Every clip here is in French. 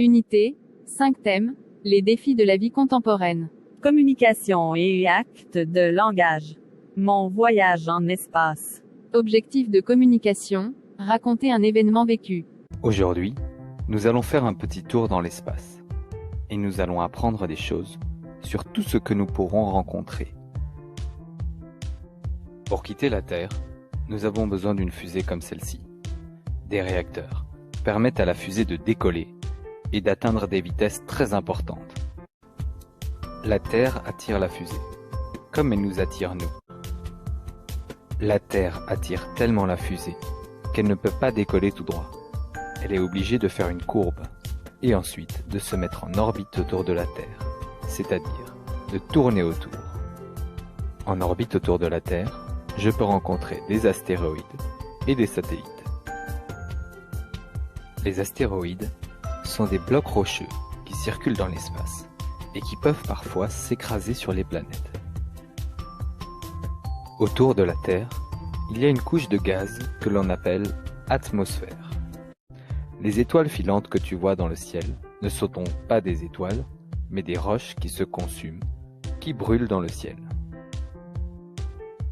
Unité, 5 thèmes, les défis de la vie contemporaine. Communication et acte de langage. Mon voyage en espace. Objectif de communication, raconter un événement vécu. Aujourd'hui, nous allons faire un petit tour dans l'espace. Et nous allons apprendre des choses sur tout ce que nous pourrons rencontrer. Pour quitter la Terre, nous avons besoin d'une fusée comme celle-ci. Des réacteurs permettent à la fusée de décoller et d'atteindre des vitesses très importantes. La Terre attire la fusée, comme elle nous attire nous. La Terre attire tellement la fusée qu'elle ne peut pas décoller tout droit. Elle est obligée de faire une courbe et ensuite de se mettre en orbite autour de la Terre, c'est-à-dire de tourner autour. En orbite autour de la Terre, je peux rencontrer des astéroïdes et des satellites. Les astéroïdes sont des blocs rocheux qui circulent dans l'espace et qui peuvent parfois s'écraser sur les planètes. Autour de la Terre, il y a une couche de gaz que l'on appelle atmosphère. Les étoiles filantes que tu vois dans le ciel ne sont donc pas des étoiles, mais des roches qui se consument, qui brûlent dans le ciel.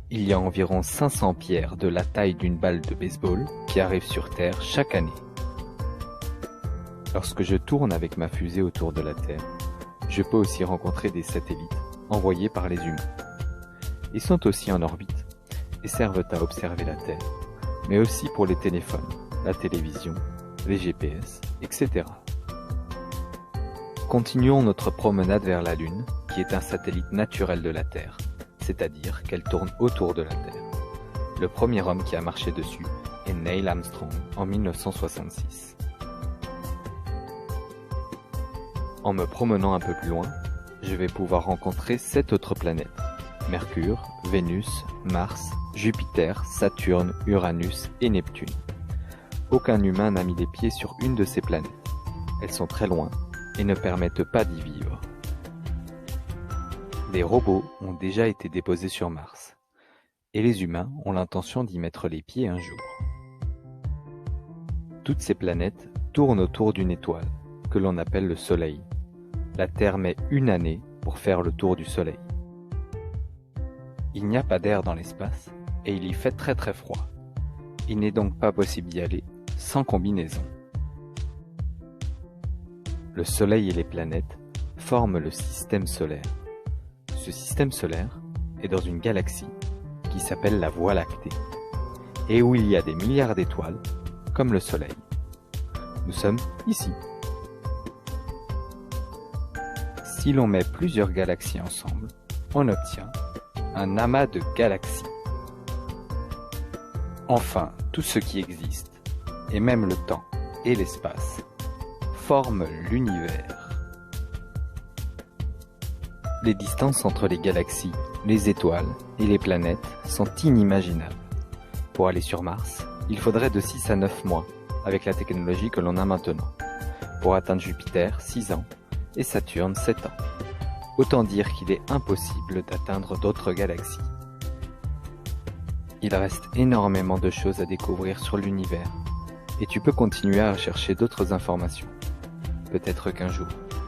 Il y a environ 500 pierres de la taille d'une balle de baseball qui arrivent sur Terre chaque année. Lorsque je tourne avec ma fusée autour de la Terre, je peux aussi rencontrer des satellites envoyés par les humains. Ils sont aussi en orbite et servent à observer la Terre, mais aussi pour les téléphones, la télévision, les GPS, etc. Continuons notre promenade vers la Lune, qui est un satellite naturel de la Terre, c'est-à-dire qu'elle tourne autour de la Terre. Le premier homme qui a marché dessus est Neil Armstrong en 1966. En me promenant un peu plus loin, je vais pouvoir rencontrer 7 autres planètes: Mercure, Vénus, Mars, Jupiter, Saturne, Uranus et Neptune. Aucun humain n'a mis les pieds sur une de ces planètes. Elles sont très loin et ne permettent pas d'y vivre. Les robots ont déjà été déposés sur Mars. Et les humains ont l'intention d'y mettre les pieds un jour. Toutes ces planètes tournent autour d'une étoile, que l'on appelle le Soleil. La Terre met une année pour faire le tour du Soleil. Il n'y a pas d'air dans l'espace et il y fait très très froid. Il n'est donc pas possible d'y aller sans combinaison. Le Soleil et les planètes forment le système solaire. Ce système solaire est dans une galaxie qui s'appelle la Voie lactée et où il y a des milliards d'étoiles comme le Soleil. Nous sommes ici. Si l'on met plusieurs galaxies ensemble, on obtient un amas de galaxies. Enfin, tout ce qui existe, et même le temps et l'espace, forment l'univers. Les distances entre les galaxies, les étoiles et les planètes sont inimaginables. Pour aller sur Mars, il faudrait de 6 à 9 mois avec la technologie que l'on a maintenant. Pour atteindre Jupiter, 6 ans, et Saturne, 7 ans. Autant dire qu'il est impossible d'atteindre d'autres galaxies. Il reste énormément de choses à découvrir sur l'univers, et tu peux continuer à chercher d'autres informations. Peut-être qu'un jour,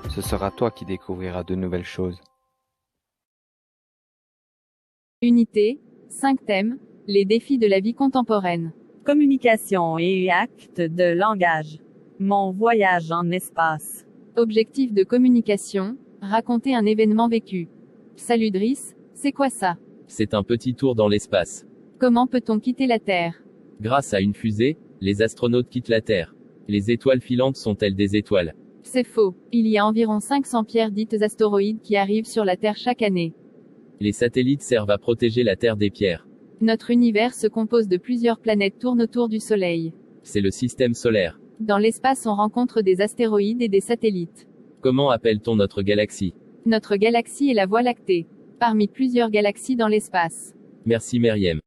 ce sera toi qui découvriras de nouvelles choses. Unité, 5 thèmes, les défis de la vie contemporaine. Communication et acte de langage. Mon voyage en espace. Objectif de communication, raconter un événement vécu. Salut Driss, c'est quoi ça? C'est un petit tour dans l'espace. Comment peut-on quitter la Terre? Grâce à une fusée, les astronautes quittent la Terre. Les étoiles filantes sont-elles des étoiles? C'est faux. Il y a environ 500 pierres dites astéroïdes qui arrivent sur la Terre chaque année. Les satellites servent à protéger la Terre des pierres. Notre univers se compose de plusieurs planètes tournent autour du Soleil. C'est le système solaire. Dans l'espace, on rencontre des astéroïdes et des satellites. Comment appelle-t-on notre galaxie? Notre galaxie est la Voie lactée. Parmi plusieurs galaxies dans l'espace. Merci Meriem.